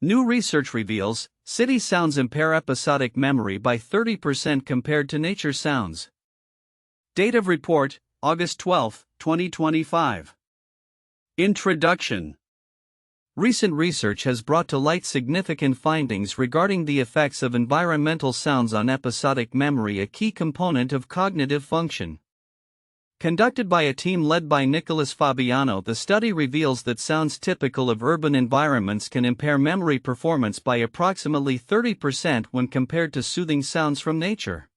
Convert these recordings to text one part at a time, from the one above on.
New research reveals, city sounds impair episodic memory by 30% compared to nature sounds. Date of report, August 12, 2025. Introduction. Recent research has brought to light significant findings regarding the effects of environmental sounds on episodic memory, a key component of cognitive function. Conducted by a team led by Fabiano, the study reveals that sounds typical of urban environments can impair memory performance by approximately 30% when compared to soothing sounds from nature.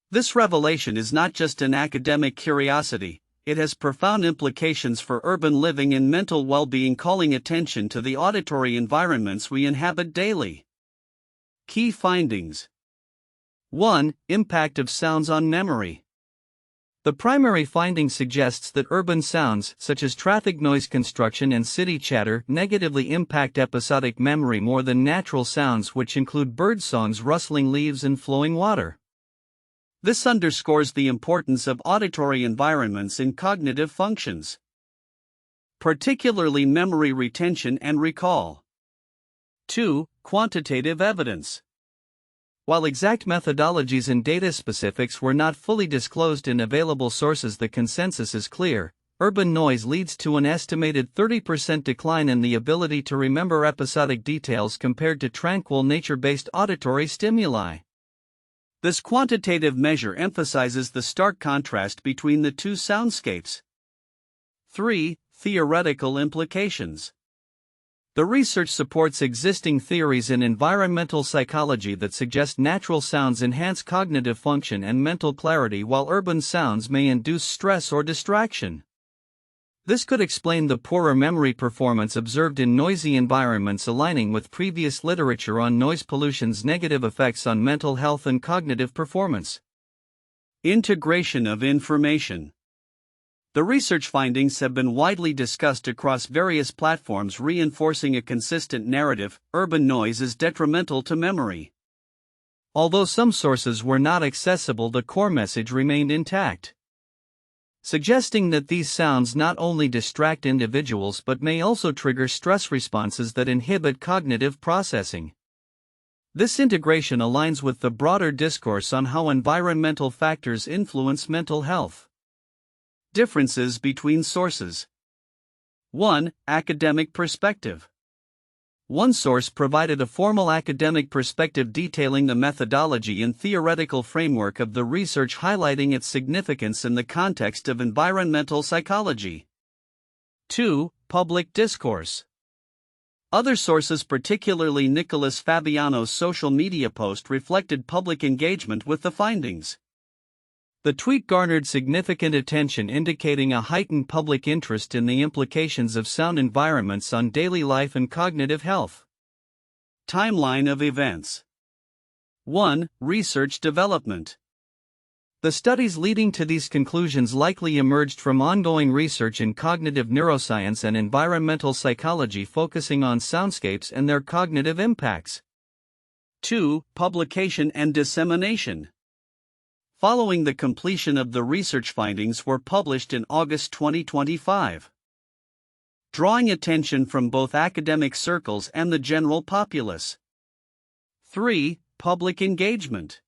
This revelation is not just an academic curiosity, it has profound implications for urban living and mental well-being, calling attention to the auditory environments we inhabit daily. Key findings. 1. Impact of sounds on memory. The primary finding suggests that urban sounds, such as traffic noise, construction, and city chatter, negatively impact episodic memory more than natural sounds, which include bird songs, rustling leaves, and flowing water. This underscores the importance of auditory environments in cognitive functions, particularly memory retention and recall. 2. Quantitative evidence. While exact methodologies and data specifics were not fully disclosed in available sources, the consensus is clear: urban noise leads to an estimated 30% decline in the ability to remember episodic details compared to tranquil nature-based auditory stimuli. This quantitative measure emphasizes the stark contrast between the two soundscapes. 3. Theoretical implications. The research supports existing theories in environmental psychology that suggest natural sounds enhance cognitive function and mental clarity, while urban sounds may induce stress or distraction. This could explain the poorer memory performance observed in noisy environments, aligning with previous literature on noise pollution's negative effects on mental health and cognitive performance. Integration of information. The research findings have been widely discussed across various platforms, reinforcing a consistent narrative: urban noise is detrimental to memory. Although some sources were not accessible, the core message remained intact, suggesting that these sounds not only distract individuals but may also trigger stress responses that inhibit cognitive processing. This integration aligns with the broader discourse on how environmental factors influence mental health. Differences between sources. 1. Academic perspective. One source provided a formal academic perspective detailing the methodology and theoretical framework of the research, highlighting its significance in the context of environmental psychology. 2. Public discourse. Other sources, particularly Fabiano's social media post, reflected public engagement with the findings. The tweet garnered significant attention, indicating a heightened public interest in the implications of sound environments on daily life and cognitive health. Timeline of events. 1. Research development. The studies leading to these conclusions likely emerged from ongoing research in cognitive neuroscience and environmental psychology, focusing on soundscapes and their cognitive impacts. 2. Publication and dissemination. Following the completion of the research, findings were published in August 2025, drawing attention from both academic circles and the general populace. 3. Public engagement.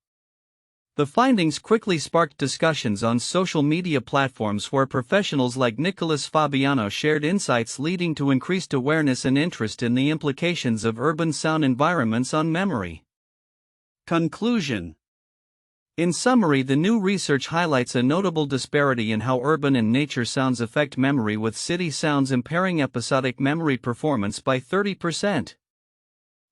The findings quickly sparked discussions on social media platforms, where professionals like Fabiano shared insights, leading to increased awareness and interest in the implications of urban sound environments on memory. Conclusion. In summary, the new research highlights a notable disparity in how urban and nature sounds affect memory, with city sounds impairing episodic memory performance by 30%.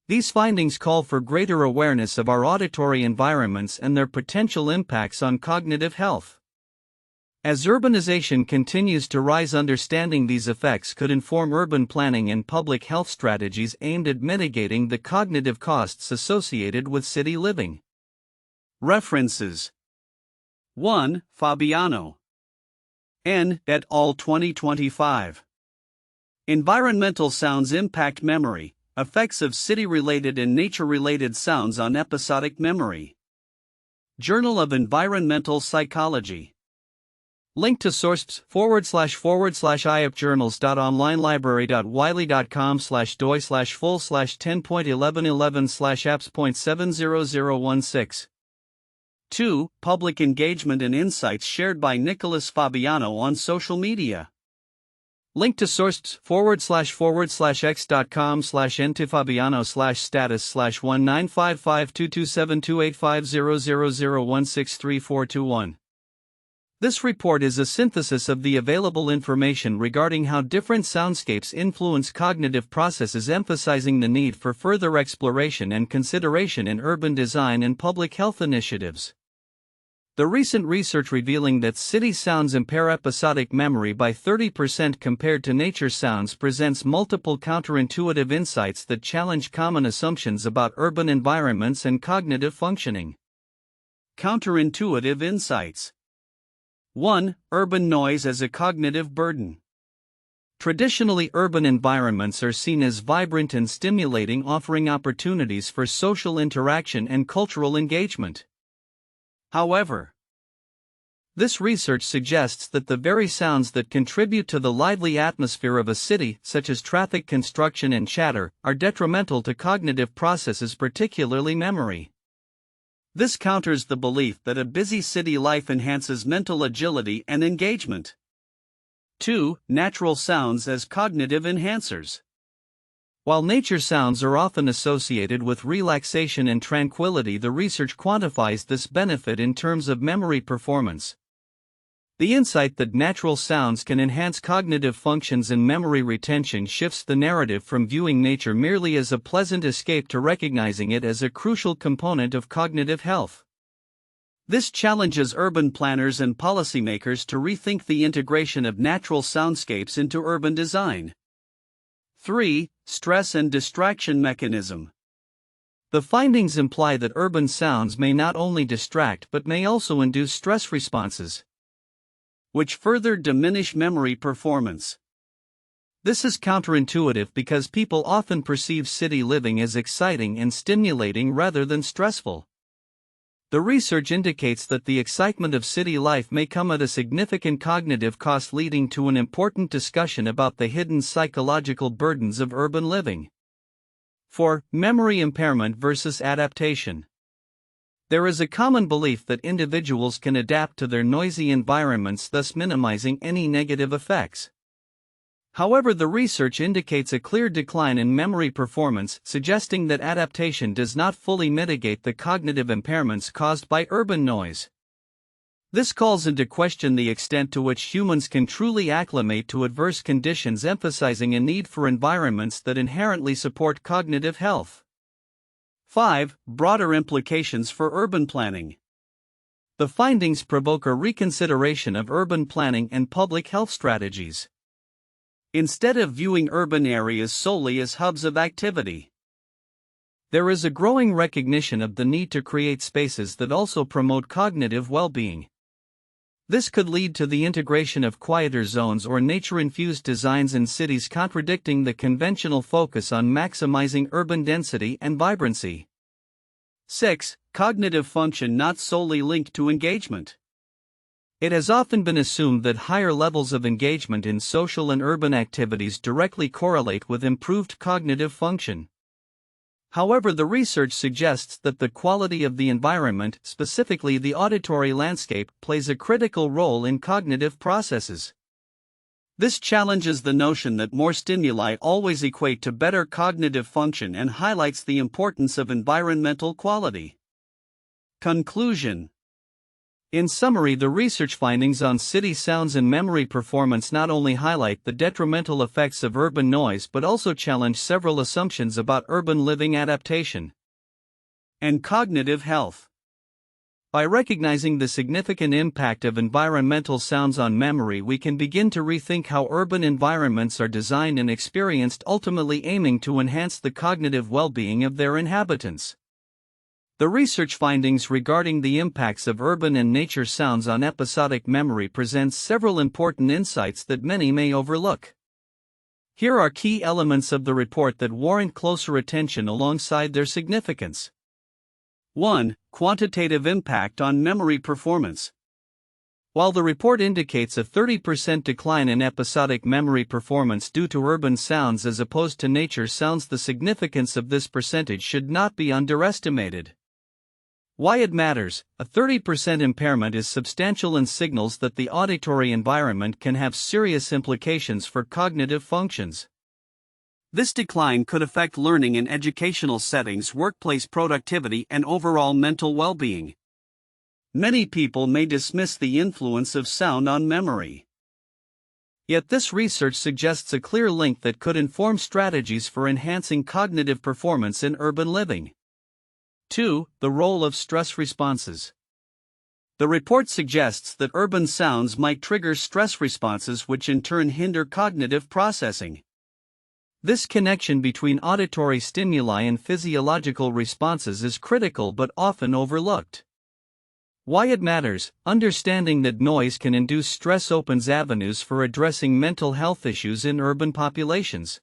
These findings call for greater awareness of our auditory environments and their potential impacts on cognitive health. As urbanization continues to rise, understanding these effects could inform urban planning and public health strategies aimed at mitigating the cognitive costs associated with city living. References. 1. Fabiano. N. et al. 2025. Environmental sounds impact memory: effects of city-related and nature-related sounds on episodic memory. Journal of Environmental Psychology. Link to sources / iapjournals.onlinelibrary.wiley.com/doi/full/10.1111/apps.70016. 2. Public engagement and insights shared by Nicholas Fabiano on social media. Link to sources / x.com/ntofabiano/status/195522728500016341. This report is a synthesis of the available information regarding how different soundscapes influence cognitive processes, emphasizing the need for further exploration and consideration in urban design and public health initiatives. The recent research revealing that city sounds impair episodic memory by 30% compared to nature sounds presents multiple counterintuitive insights that challenge common assumptions about urban environments and cognitive functioning. Counterintuitive insights. 1. Urban noise as a cognitive burden. Traditionally, urban environments are seen as vibrant and stimulating, offering opportunities for social interaction and cultural engagement. However, this research suggests that the very sounds that contribute to the lively atmosphere of a city, such as traffic, construction, and chatter, are detrimental to cognitive processes, particularly memory. This counters the belief that a busy city life enhances mental agility and engagement. 2. Natural sounds as cognitive enhancers. While nature sounds are often associated with relaxation and tranquility, the research quantifies this benefit in terms of memory performance. The insight that natural sounds can enhance cognitive functions and memory retention shifts the narrative from viewing nature merely as a pleasant escape to recognizing it as a crucial component of cognitive health. This challenges urban planners and policymakers to rethink the integration of natural soundscapes into urban design. 3. Stress and distraction mechanism. The findings imply that urban sounds may not only distract but may also induce stress responses, which further diminish memory performance. This is counterintuitive because people often perceive city living as exciting and stimulating rather than stressful. The research indicates that the excitement of city life may come at a significant cognitive cost, leading to an important discussion about the hidden psychological burdens of urban living. 4. Memory impairment versus adaptation. There is a common belief that individuals can adapt to their noisy environments, thus minimizing any negative effects. However, the research indicates a clear decline in memory performance, suggesting that adaptation does not fully mitigate the cognitive impairments caused by urban noise. This calls into question the extent to which humans can truly acclimate to adverse conditions, emphasizing a need for environments that inherently support cognitive health. 5. Broader implications for urban planning. The findings provoke a reconsideration of urban planning and public health strategies. Instead of viewing urban areas solely as hubs of activity, there is a growing recognition of the need to create spaces that also promote cognitive well-being. This could lead to the integration of quieter zones or nature-infused designs in cities, contradicting the conventional focus on maximizing urban density and vibrancy. 6. Cognitive function not solely linked to engagement. It has often been assumed that higher levels of engagement in social and urban activities directly correlate with improved cognitive function. However, the research suggests that the quality of the environment, specifically the auditory landscape, plays a critical role in cognitive processes. This challenges the notion that more stimuli always equate to better cognitive function and highlights the importance of environmental quality. Conclusion. In summary, the research findings on city sounds and memory performance not only highlight the detrimental effects of urban noise but also challenge several assumptions about urban living adaptation and cognitive health. By recognizing the significant impact of environmental sounds on memory, we can begin to rethink how urban environments are designed and experienced, ultimately aiming to enhance the cognitive well-being of their inhabitants. The research findings regarding the impacts of urban and nature sounds on episodic memory presents several important insights that many may overlook. Here are key elements of the report that warrant closer attention alongside their significance. 1. Quantitative impact on memory performance. While the report indicates a 30% decline in episodic memory performance due to urban sounds as opposed to nature sounds, the significance of this percentage should not be underestimated. Why it matters: a 30% impairment is substantial and signals that the auditory environment can have serious implications for cognitive functions. This decline could affect learning in educational settings, workplace productivity, and overall mental well-being. Many people may dismiss the influence of sound on memory. Yet this research suggests a clear link that could inform strategies for enhancing cognitive performance in urban living. 2. The role of stress responses. The report suggests that urban sounds might trigger stress responses, which in turn hinder cognitive processing. This connection between auditory stimuli and physiological responses is critical but often overlooked. Why it matters: understanding that noise can induce stress opens avenues for addressing mental health issues in urban populations.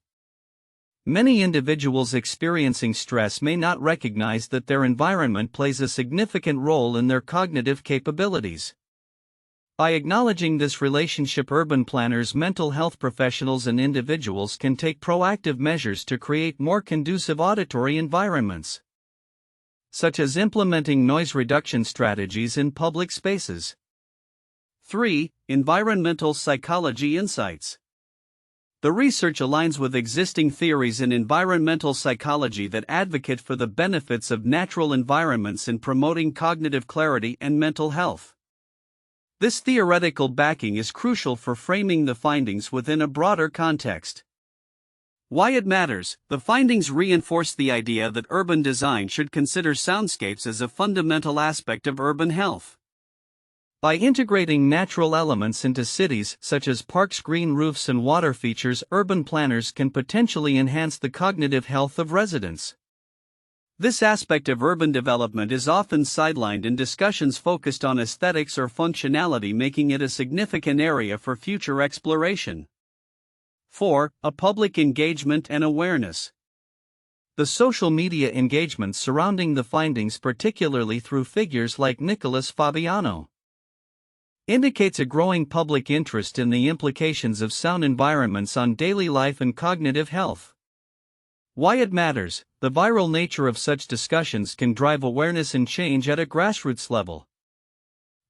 Many individuals experiencing stress may not recognize that their environment plays a significant role in their cognitive capabilities. By acknowledging this relationship, urban planners, mental health professionals, and individuals can take proactive measures to create more conducive auditory environments, such as implementing noise reduction strategies in public spaces. 3. Environmental psychology insights. The research aligns with existing theories in environmental psychology that advocate for the benefits of natural environments in promoting cognitive clarity and mental health. This theoretical backing is crucial for framing the findings within a broader context. Why it matters: the findings reinforce the idea that urban design should consider soundscapes as a fundamental aspect of urban health. By integrating natural elements into cities, such as parks, green roofs, and water features, urban planners can potentially enhance the cognitive health of residents. This aspect of urban development is often sidelined in discussions focused on aesthetics or functionality, making it a significant area for future exploration. 4. A public engagement and awareness. The social media engagement surrounding the findings, particularly through figures like Nicholas Fabiano, indicates a growing public interest in the implications of sound environments on daily life and cognitive health. Why it matters: the viral nature of such discussions can drive awareness and change at a grassroots level.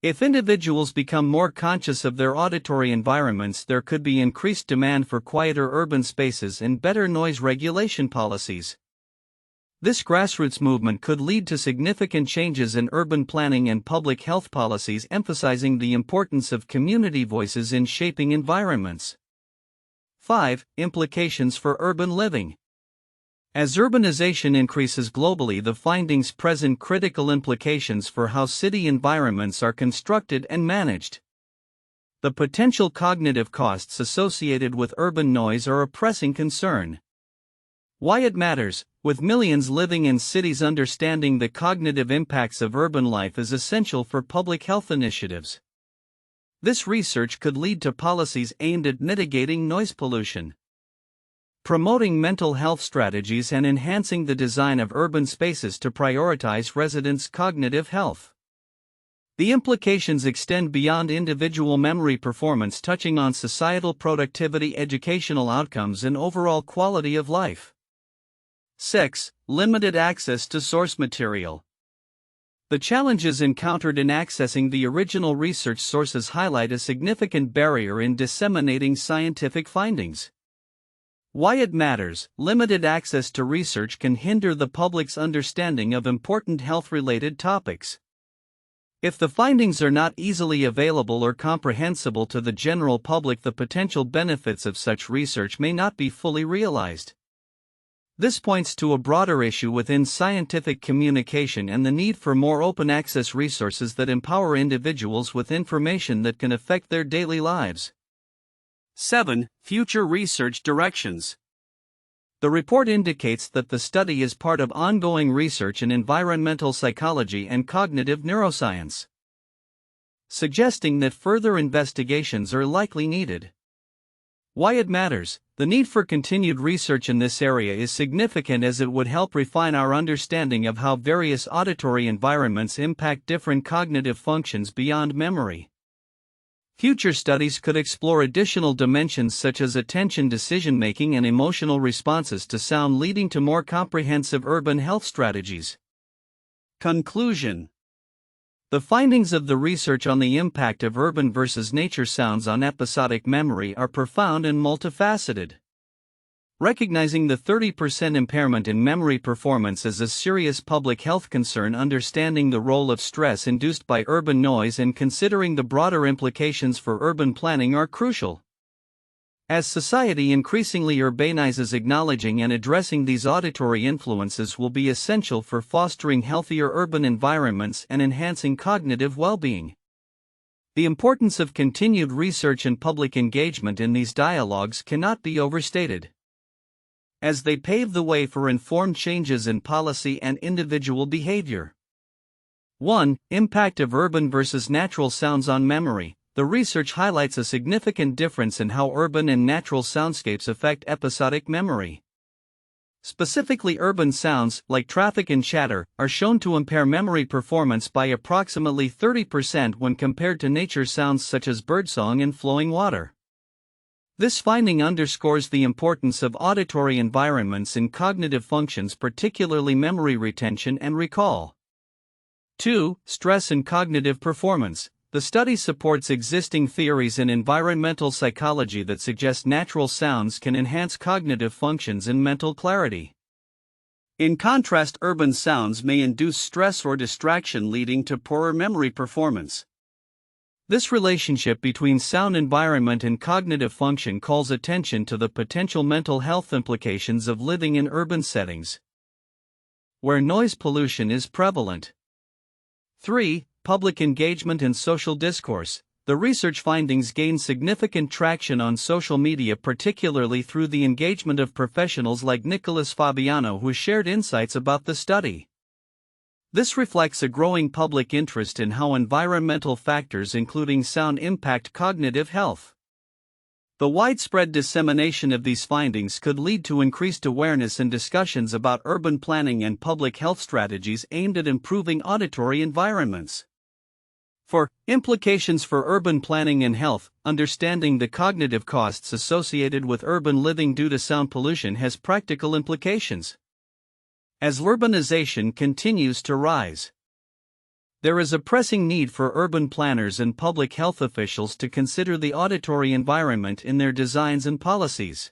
If individuals become more conscious of their auditory environments, there could be increased demand for quieter urban spaces and better noise regulation policies. This grassroots movement could lead to significant changes in urban planning and public health policies, emphasizing the importance of community voices in shaping environments. 5. Implications for urban living. As urbanization increases globally, the findings present critical implications for how city environments are constructed and managed. The potential cognitive costs associated with urban noise are a pressing concern. Why it matters: with millions living in cities, understanding the cognitive impacts of urban life is essential for public health initiatives. This research could lead to policies aimed at mitigating noise pollution, promoting mental health strategies, and enhancing the design of urban spaces to prioritize residents' cognitive health. The implications extend beyond individual memory performance, touching on societal productivity, educational outcomes, and overall quality of life. 6. Limited access to source material. The challenges encountered in accessing the original research sources highlight a significant barrier in disseminating scientific findings. Why it matters: limited access to research can hinder the public's understanding of important health-related topics. If the findings are not easily available or comprehensible to the general public, the potential benefits of such research may not be fully realized. This points to a broader issue within scientific communication and the need for more open access resources that empower individuals with information that can affect their daily lives. 7. Future research directions. The report indicates that the study is part of ongoing research in environmental psychology and cognitive neuroscience, suggesting that further investigations are likely needed. Why it matters: the need for continued research in this area is significant, as it would help refine our understanding of how various auditory environments impact different cognitive functions beyond memory. Future studies could explore additional dimensions such as attention decision-making and emotional responses to sound, leading to more comprehensive urban health strategies. Conclusion. The findings of the research on the impact of urban versus nature sounds on episodic memory are profound and multifaceted. Recognizing the 30% impairment in memory performance as a serious public health concern, understanding the role of stress induced by urban noise, and considering the broader implications for urban planning are crucial. As society increasingly urbanizes, acknowledging and addressing these auditory influences will be essential for fostering healthier urban environments and enhancing cognitive well-being. The importance of continued research and public engagement in these dialogues cannot be overstated, as they pave the way for informed changes in policy and individual behavior. 1. Impact of urban versus natural sounds on memory. The research highlights a significant difference in how urban and natural soundscapes affect episodic memory. Specifically, urban sounds, like traffic and chatter, are shown to impair memory performance by approximately 30% when compared to nature sounds such as birdsong and flowing water. This finding underscores the importance of auditory environments in cognitive functions, particularly memory retention and recall. 2. Stress and cognitive performance. The study supports existing theories in environmental psychology that suggest natural sounds can enhance cognitive functions and mental clarity. In contrast, urban sounds may induce stress or distraction, leading to poorer memory performance. This relationship between sound environment and cognitive function calls attention to the potential mental health implications of living in urban settings where noise pollution is prevalent. 3. Public engagement and social discourse. The research findings gain significant traction on social media, particularly through the engagement of professionals like Nicholas Fabiano, who shared insights about the study. This reflects a growing public interest in how environmental factors, including sound, impact cognitive health. The widespread dissemination of these findings could lead to increased awareness and discussions about urban planning and public health strategies aimed at improving auditory environments. 4. Implications for urban planning and health. Understanding the cognitive costs associated with urban living due to sound pollution has practical implications. As urbanization continues to rise, there is a pressing need for urban planners and public health officials to consider the auditory environment in their designs and policies.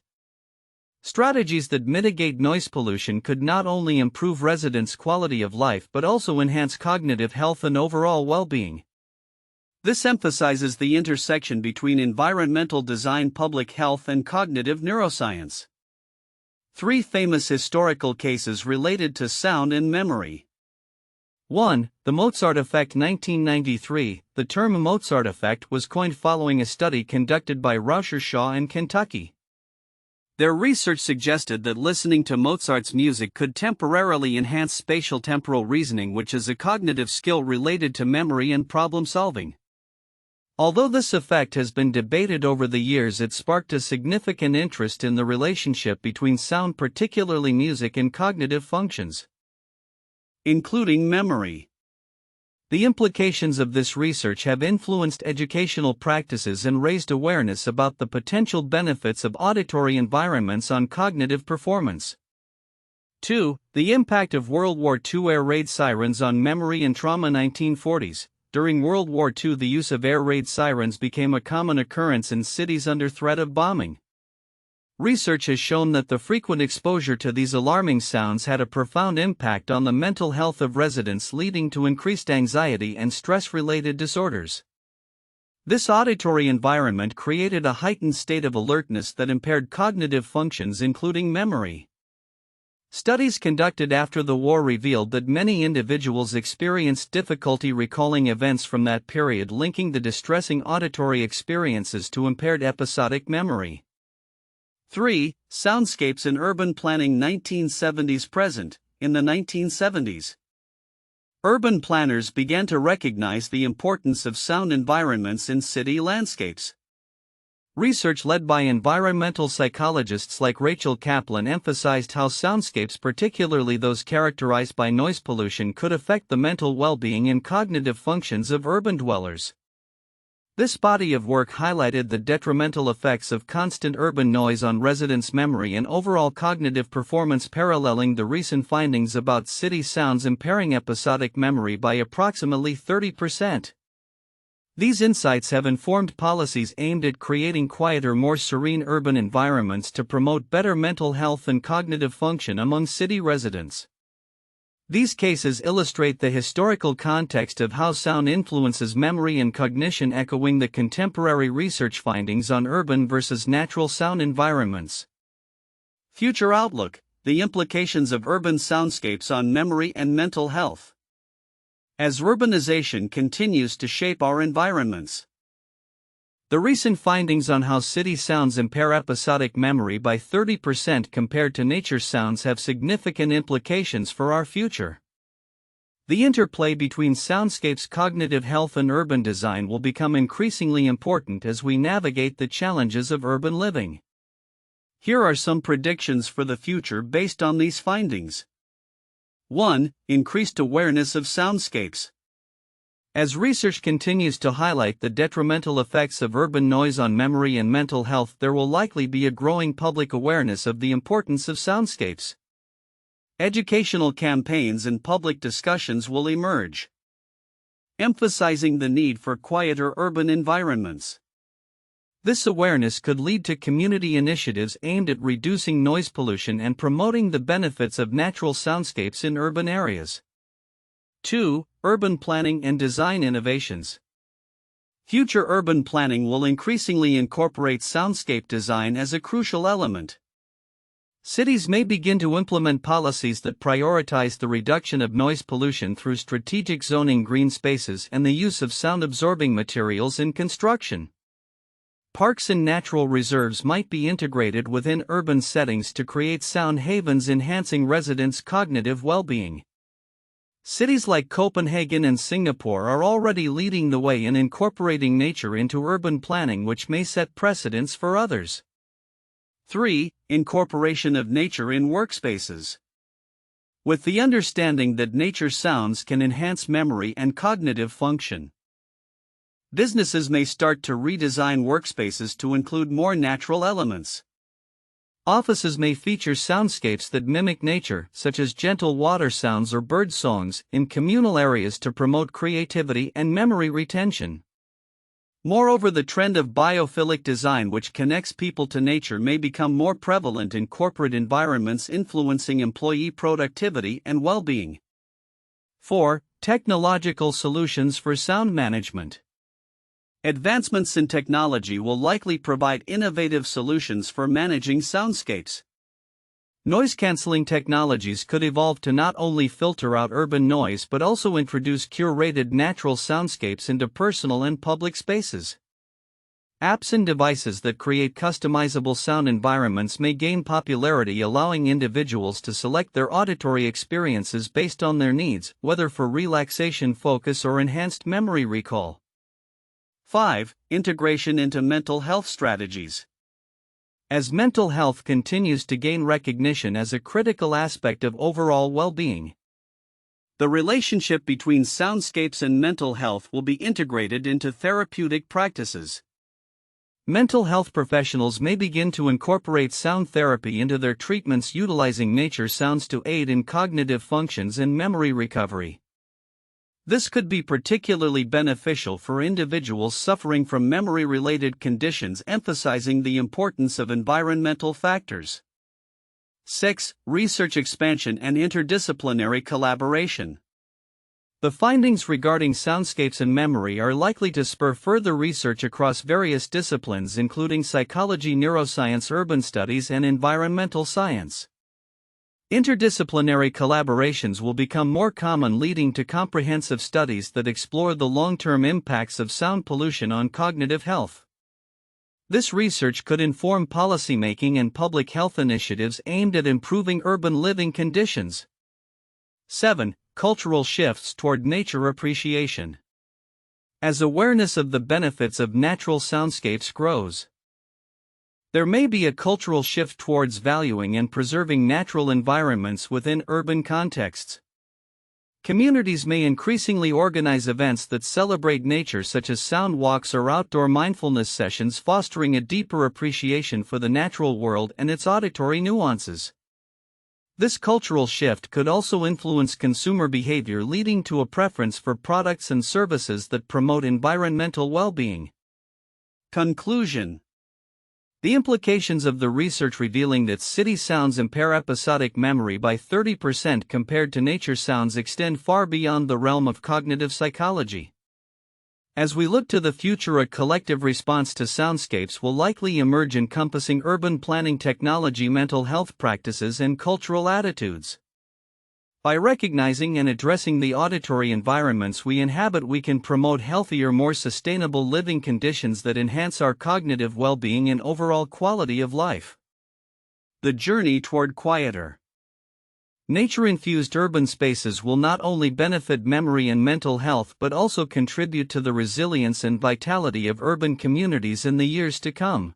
Strategies that mitigate noise pollution could not only improve residents' quality of life but also enhance cognitive health and overall well-being. This emphasizes the intersection between environmental design, public health, and cognitive neuroscience. 3 famous historical cases related to sound and memory. 1. The Mozart effect. 1993. The term Mozart effect was coined following a study conducted by Shaw in Kentucky. Their research suggested that listening to Mozart's music could temporarily enhance spatial temporal reasoning, which is a cognitive skill related to memory and problem solving. Although this effect has been debated over the years, it sparked a significant interest in the relationship between sound, particularly music, and cognitive functions, including memory. The implications of this research have influenced educational practices and raised awareness about the potential benefits of auditory environments on cognitive performance. 2. The impact of World War II air raid sirens on memory and trauma. 1940s. During World War II, the use of air raid sirens became a common occurrence in cities under threat of bombing. Research has shown that the frequent exposure to these alarming sounds had a profound impact on the mental health of residents, leading to increased anxiety and stress-related disorders. This auditory environment created a heightened state of alertness that impaired cognitive functions, including memory. Studies conducted after the war revealed that many individuals experienced difficulty recalling events from that period, linking the distressing auditory experiences to impaired episodic memory. 3. Soundscapes in urban planning. 1970s present. In the 1970s, urban planners began to recognize the importance of sound environments in city landscapes. Research led by environmental psychologists like Rachel Kaplan emphasized how soundscapes, particularly those characterized by noise pollution, could affect the mental well-being and cognitive functions of urban dwellers. This body of work highlighted the detrimental effects of constant urban noise on residents' memory and overall cognitive performance, paralleling the recent findings about city sounds impairing episodic memory by approximately 30%. These insights have informed policies aimed at creating quieter, more serene urban environments to promote better mental health and cognitive function among city residents. These cases illustrate the historical context of how sound influences memory and cognition, echoing the contemporary research findings on urban versus natural sound environments. Future outlook: the implications of urban soundscapes on memory and mental health. As urbanization continues to shape our environments, the recent findings on how city sounds impair episodic memory by 30% compared to nature sounds have significant implications for our future. The interplay between soundscapes, cognitive health, and urban design will become increasingly important as we navigate the challenges of urban living. Here are some predictions for the future based on these findings. 1. Increased awareness of soundscapes. As research continues to highlight the detrimental effects of urban noise on memory and mental health, there will likely be a growing public awareness of the importance of soundscapes. Educational campaigns and public discussions will emerge, emphasizing the need for quieter urban environments. This awareness could lead to community initiatives aimed at reducing noise pollution and promoting the benefits of natural soundscapes in urban areas. 2. Urban planning and design innovations. Future urban planning will increasingly incorporate soundscape design as a crucial element. Cities may begin to implement policies that prioritize the reduction of noise pollution through strategic zoning, green spaces, and the use of sound-absorbing materials in construction. Parks and natural reserves might be integrated within urban settings to create sound havens, enhancing residents' cognitive well-being. Cities like Copenhagen and Singapore are already leading the way in incorporating nature into urban planning, which may set precedents for others. 3. Incorporation of nature in workspaces. With the understanding that nature sounds can enhance memory and cognitive function, businesses may start to redesign workspaces to include more natural elements. Offices may feature soundscapes that mimic nature, such as gentle water sounds or bird songs, in communal areas to promote creativity and memory retention. Moreover, the trend of biophilic design, which connects people to nature, may become more prevalent in corporate environments, influencing employee productivity and well-being. 4. Technological solutions for sound management. Advancements in technology will likely provide innovative solutions for managing soundscapes. Noise-canceling technologies could evolve to not only filter out urban noise but also introduce curated natural soundscapes into personal and public spaces. Apps and devices that create customizable sound environments may gain popularity, allowing individuals to select their auditory experiences based on their needs, whether for relaxation, focus, or enhanced memory recall. 5. Integration into mental health strategies. As mental health continues to gain recognition as a critical aspect of overall well-being, the relationship between soundscapes and mental health will be integrated into therapeutic practices. Mental health professionals may begin to incorporate sound therapy into their treatments, utilizing nature sounds to aid in cognitive functions and memory recovery. This could be particularly beneficial for individuals suffering from memory-related conditions, emphasizing the importance of environmental factors. 6. Research expansion and interdisciplinary collaboration. The findings regarding soundscapes and memory are likely to spur further research across various disciplines, including psychology, neuroscience, urban studies, and environmental science. Interdisciplinary collaborations will become more common, leading to comprehensive studies that explore the long-term impacts of sound pollution on cognitive health. This research could inform policymaking and public health initiatives aimed at improving urban living conditions. 7. Cultural shifts toward nature appreciation. As awareness of the benefits of natural soundscapes grows, there may be a cultural shift towards valuing and preserving natural environments within urban contexts. Communities may increasingly organize events that celebrate nature, such as sound walks or outdoor mindfulness sessions, fostering a deeper appreciation for the natural world and its auditory nuances. This cultural shift could also influence consumer behavior, leading to a preference for products and services that promote environmental well-being. Conclusion. The implications of the research revealing that city sounds impair episodic memory by 30% compared to nature sounds extend far beyond the realm of cognitive psychology. As we look to the future, a collective response to soundscapes will likely emerge, encompassing urban planning technology, mental health practices, and cultural attitudes. By recognizing and addressing the auditory environments we inhabit, we can promote healthier, more sustainable living conditions that enhance our cognitive well-being and overall quality of life. The journey toward quieter, nature-infused urban spaces will not only benefit memory and mental health but also contribute to the resilience and vitality of urban communities in the years to come.